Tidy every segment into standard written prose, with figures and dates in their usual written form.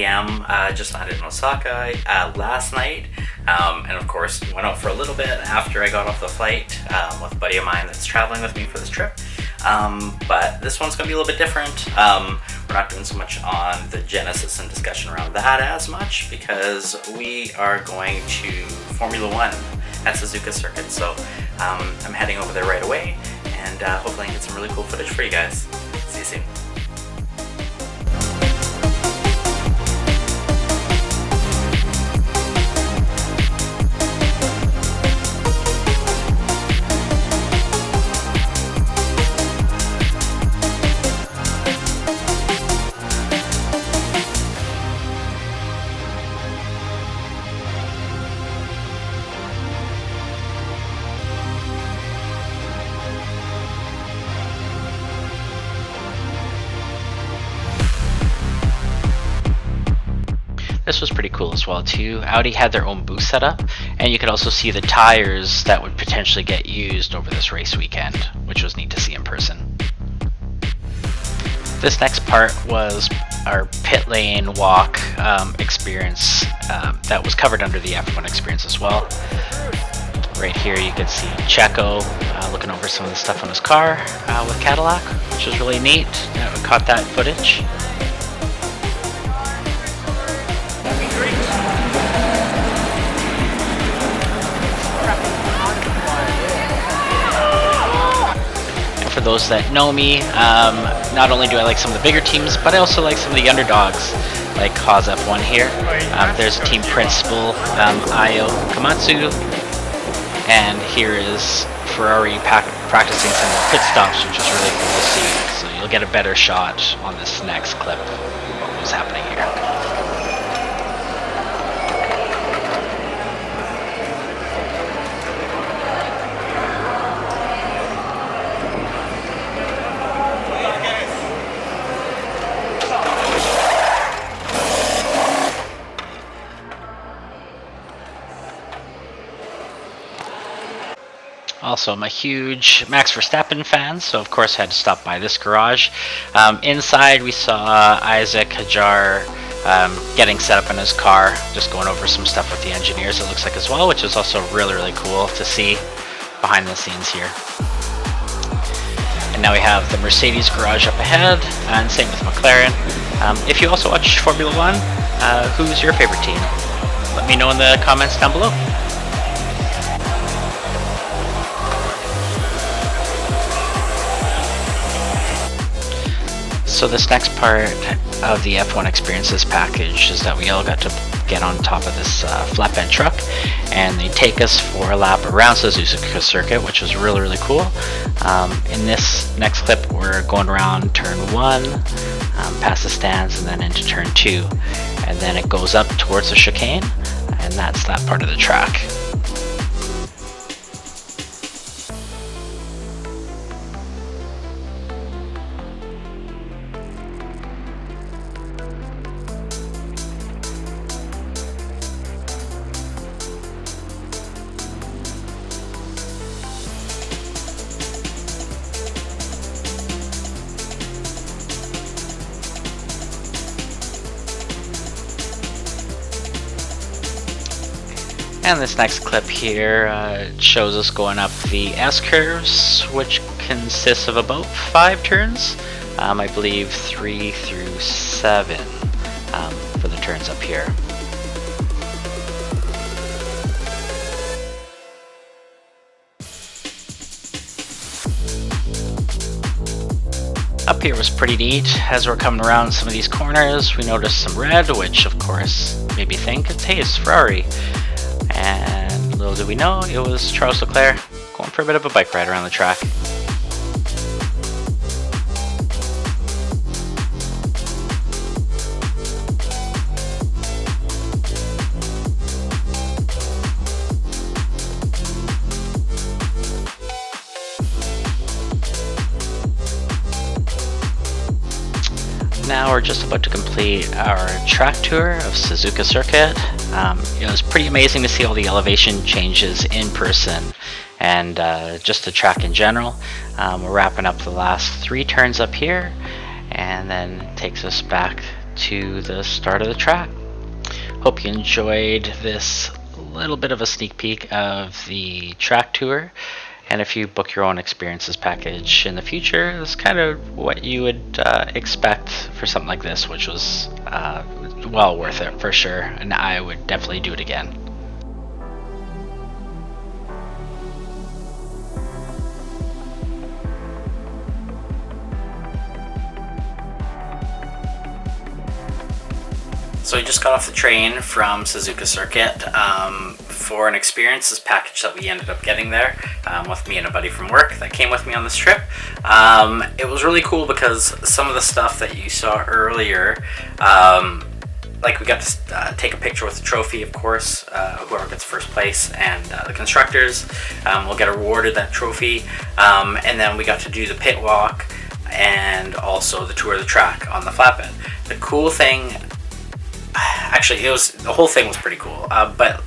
a.m. Just landed in Osaka last night, and of course went out for a little bit after I got off the flight with a buddy of mine that's traveling with me for this trip. But this one's going to be a little bit different. We're not doing so much on the genesis and discussion around that as much, because we are going to Formula One at Suzuka Circuit. So I'm heading over there right away, and hopefully I can get some really cool footage for you guys. See you soon. This was pretty cool as well too. Audi had their own booth set up, and you could also see the tires that would potentially get used over this race weekend, which was neat to see in person. This next part was our pit lane walk experience that was covered under the F1 experience as well. Right here you can see Checo looking over some of the stuff on his car with Cadillac, which was really neat. We caught that footage. For those that know me, not only do I like some of the bigger teams, but I also like some of the underdogs, like Haas F1 here. There's team principal Ayo Komatsu, and here is Ferrari practicing some of the pit stops, which is really cool to see. So you'll get a better shot on this next clip of what was happening here. Also, I'm a huge Max Verstappen fan, so of course I had to stop by this garage. Inside we saw Isaac Hajar getting set up in his car, just going over some stuff with the engineers, it looks like, as well, which is also really cool to see behind the scenes here. And now we have the Mercedes garage up ahead, and same with McLaren. If you also watch Formula One, who's your favorite team? Let me know in the comments down below. So this next part of the F1 Experiences package is that we all got to get on top of this flatbed truck, and they take us for a lap around Suzuka Circuit, which was really cool. In this next clip, we're going around turn 1, past the stands, and then into turn 2. And then it goes up towards the chicane, and that's that part of the track. And this next clip here shows us going up the S-curves, which consists of about 5 turns. I believe 3 through 7 for the turns up here. Up here was pretty neat. As we're coming around some of these corners, we noticed some red, which of course made me think, hey, it's Ferrari. And little did we know, it was Charles Leclerc going for a bit of a bike ride around the track. Now we're just about to complete our track tour of Suzuka Circuit. It was pretty amazing to see all the elevation changes in person and just the track in general. We're wrapping up the last 3 turns up here, and then it takes us back to the start of the track. Hope you enjoyed this little bit of a sneak peek of the track tour. And if you book your own experiences package in the future, that's kind of what you would expect for something like this, which was well worth it for sure. And I would definitely do it again. So we just got off the train from Suzuka Circuit for an experiences package that we ended up getting there with me and a buddy from work that came with me on this trip. It was really cool because some of the stuff that you saw earlier, like we got to take a picture with the trophy, of course, whoever gets first place, and the constructors will get awarded that trophy, and then we got to do the pit walk and also the tour of the track on the flatbed. The cool thing, actually, the whole thing was pretty cool, but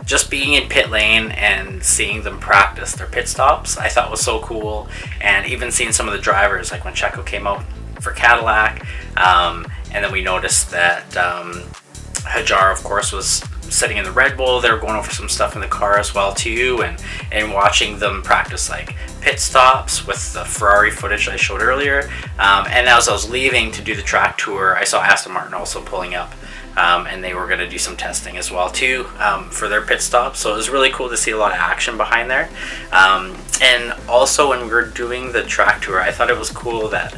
just being in pit lane and seeing them practice their pit stops, I thought was so cool. And even seeing some of the drivers, like when Checo came out for Cadillac, and then we noticed that Hajar, of course, was sitting in the Red Bull. They were going over some stuff in the car as well too, and watching them practice like pit stops with the Ferrari footage I showed earlier. And as I was leaving to do the track tour, I saw Aston Martin also pulling up, and they were going to do some testing as well too for their pit stops. So it was really cool to see a lot of action behind there. And also when we were doing the track tour, I thought it was cool that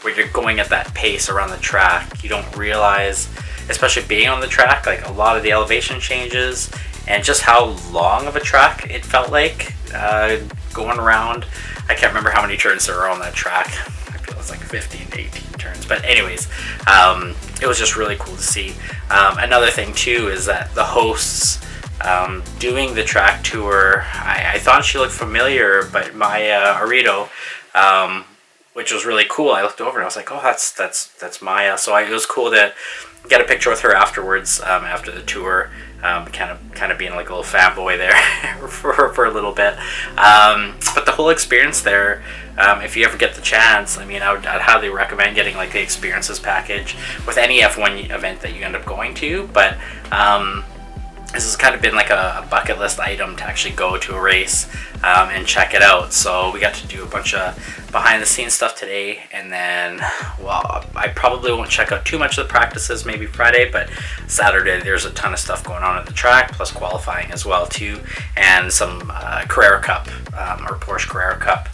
when you're going at that pace around the track, you don't realize, especially being on the track, like a lot of the elevation changes and just how long of a track it felt like going around. I can't remember how many turns there were on that track. I feel it's like 15 to 18 turns. But anyways, it was just really cool to see. Another thing too is that the hosts doing the track tour, I thought she looked familiar, but Maya Aredo, which was really cool. I looked over and I was like, oh, that's Maya. So it was cool to get a picture with her afterwards, after the tour, kind of being like a little fanboy there for a little bit. But the whole experience there, if you ever get the chance, I mean, I'd highly recommend getting like the experiences package with any F1 event that you end up going to. But this has kind of been like a bucket list item to actually go to a race and check it out. So we got to do a bunch of behind the scenes stuff today, and then, well, I probably won't check out too much of the practices, maybe Friday, but Saturday there's a ton of stuff going on at the track, plus qualifying as well too, and some Carrera Cup or Porsche Carrera Cup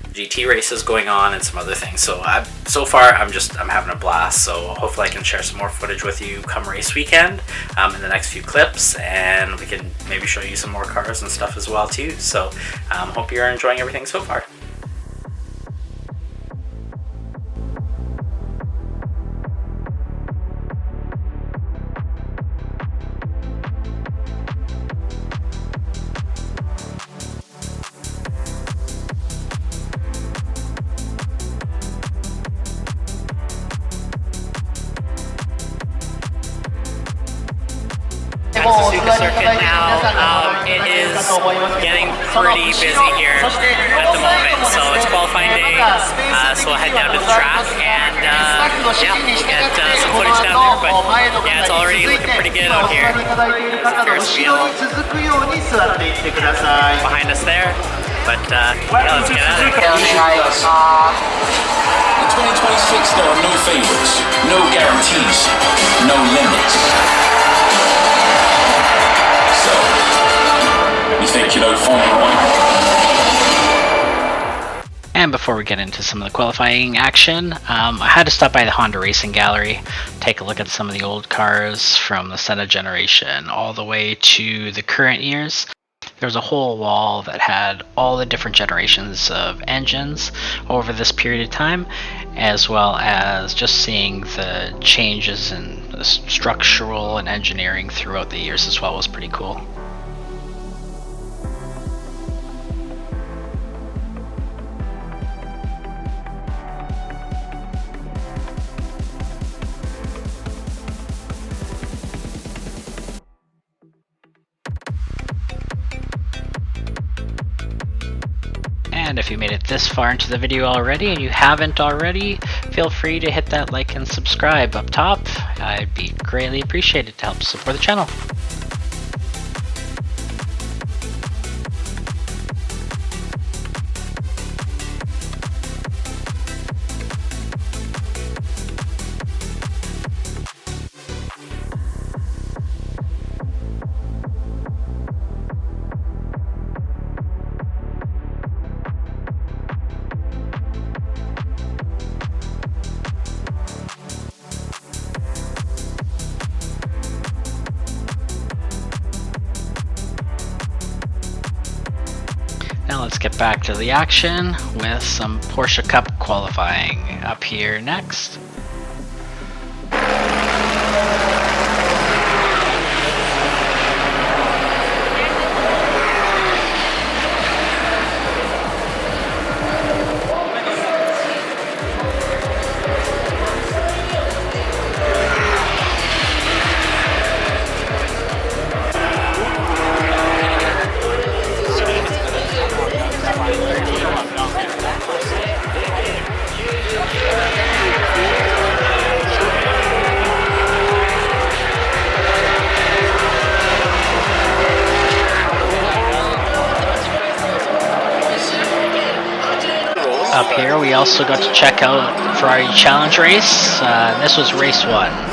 GT races going on and some other things. So so far I'm having a blast. So hopefully I can share some more footage with you come race weekend in the next few clips, and we can maybe show you some more cars and stuff as well too. So hope you're enjoying everything so far. Suzuka Circuit now. It is getting pretty busy here at the moment, so it's qualifying day. So we'll head down to the track and yeah, we'll get some footage down there. But yeah, it's already looking pretty good out here. There's a Ferris wheel behind us there. But yeah, let's get at it. In 2026, there are no favorites, no guarantees, no limits. You think you know Formula 1? And before we get into some of the qualifying action, I had to stop by the Honda Racing Gallery, take a look at some of the old cars from the Senna generation all the way to the current years. There was a whole wall that had all the different generations of engines over this period of time, as well as just seeing the changes in the structural and engineering throughout the years as well was pretty cool. And if you made it this far into the video already and you haven't already, feel free to hit that like and subscribe up top. I'd be greatly appreciated to help support the channel. Now let's get back to the action with some Porsche Cup qualifying up here next. Up here we also got to check out Ferrari Challenge race. This was race 1.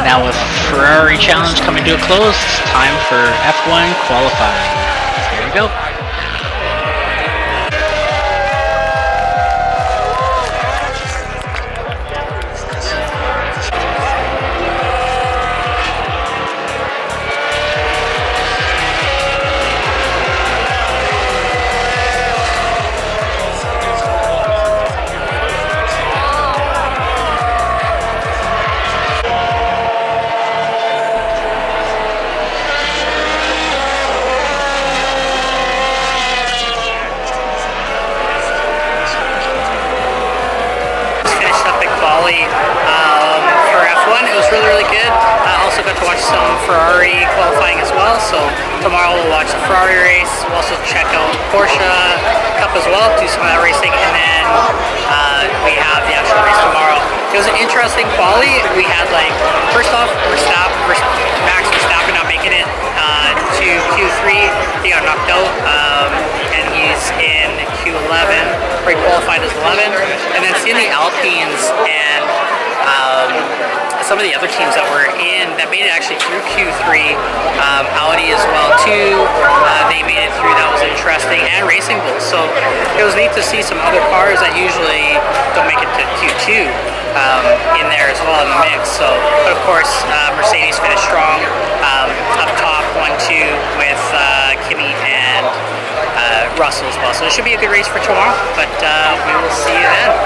Now with Ferrari Challenge coming to a close, it's time for F1 qualifying. Here we go. For F1, it was really good. I also got to watch some Ferrari qualifying as well, so tomorrow we'll watch the Ferrari race. We'll also check out Porsche Cup as well, do some of that racing, and then we have the actual race tomorrow. It was an interesting quali. We had, like, first off, Max Verstappen not making it to Q3. He got knocked out, and he's in Q11, where he qualified as 11. And then seeing the Alpines and some of the other teams that were in, that made it actually through Q3, Audi as well too, they made it through. That was interesting, and Racing Bulls. So it was neat to see some other cars that usually don't make it to Q2 in there as well in the mix. So, but of course, Mercedes finished strong up top 1-2 with Kimi and Russell as well. So it should be a good race for tomorrow, but we will see you then.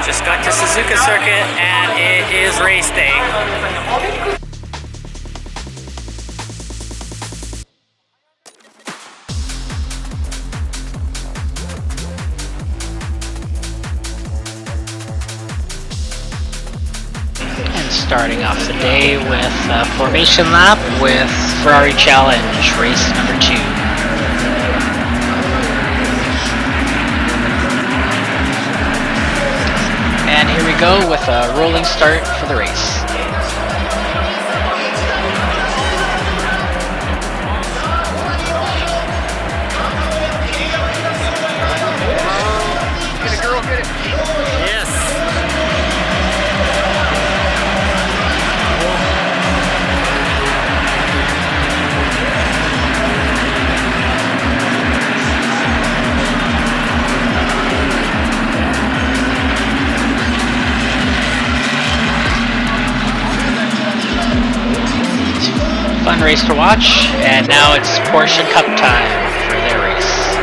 Just got to Suzuka Circuit and it is race day. And starting off the day with a formation lap with Ferrari Challenge, race number 2. And here we go with a rolling start for the race. Get it, girl, get it. Yes. Fun race to watch, and now it's Porsche Cup time for their race.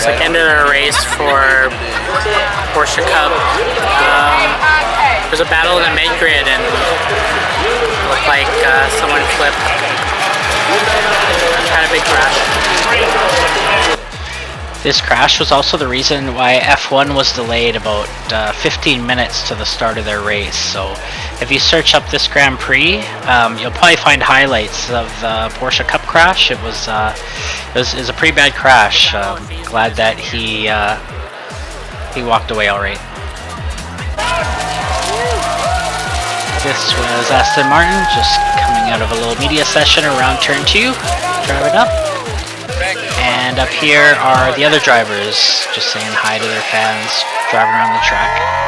Like end of the race for Porsche Cup. There was a battle in the mid grid and it looked like someone flipped. Had a big crash. This crash was also the reason why F1 was delayed about 15 minutes to the start of their race. So if you search up this Grand Prix, you'll probably find highlights of the Porsche Cup crash. It was a pretty bad crash. Glad that he walked away all right. This was Aston Martin just coming out of a little media session around turn 2, driving up. And up here are the other drivers, just saying hi to their fans, driving around the track.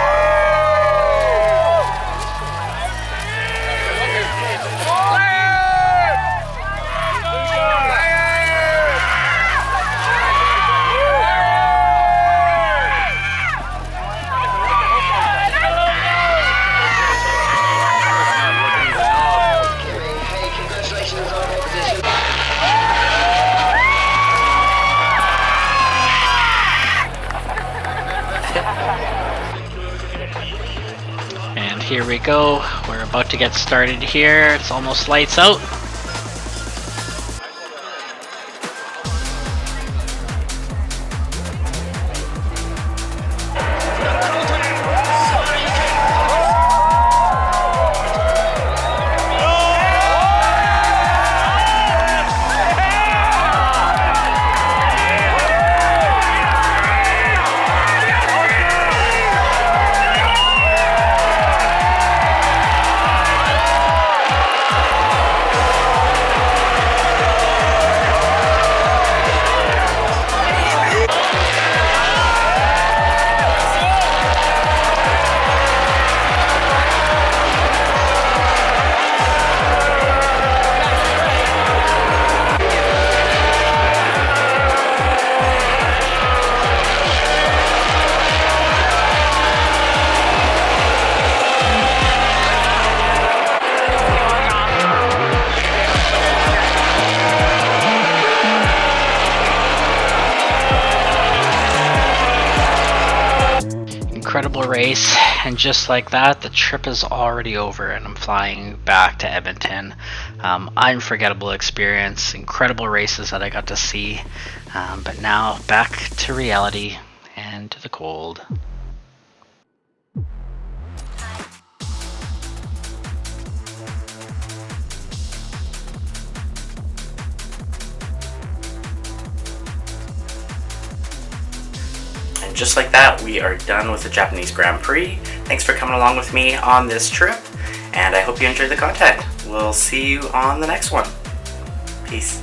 And here we go, we're about to get started here, it's almost lights out. Incredible race, and just like that, the trip is already over and I'm flying back to Edmonton. Unforgettable experience, incredible races that I got to see, but now back to reality and to the cold. And just like that, we are done with the Japanese Grand Prix. Thanks for coming along with me on this trip, and I hope you enjoyed the content. We'll see you on the next one. Peace.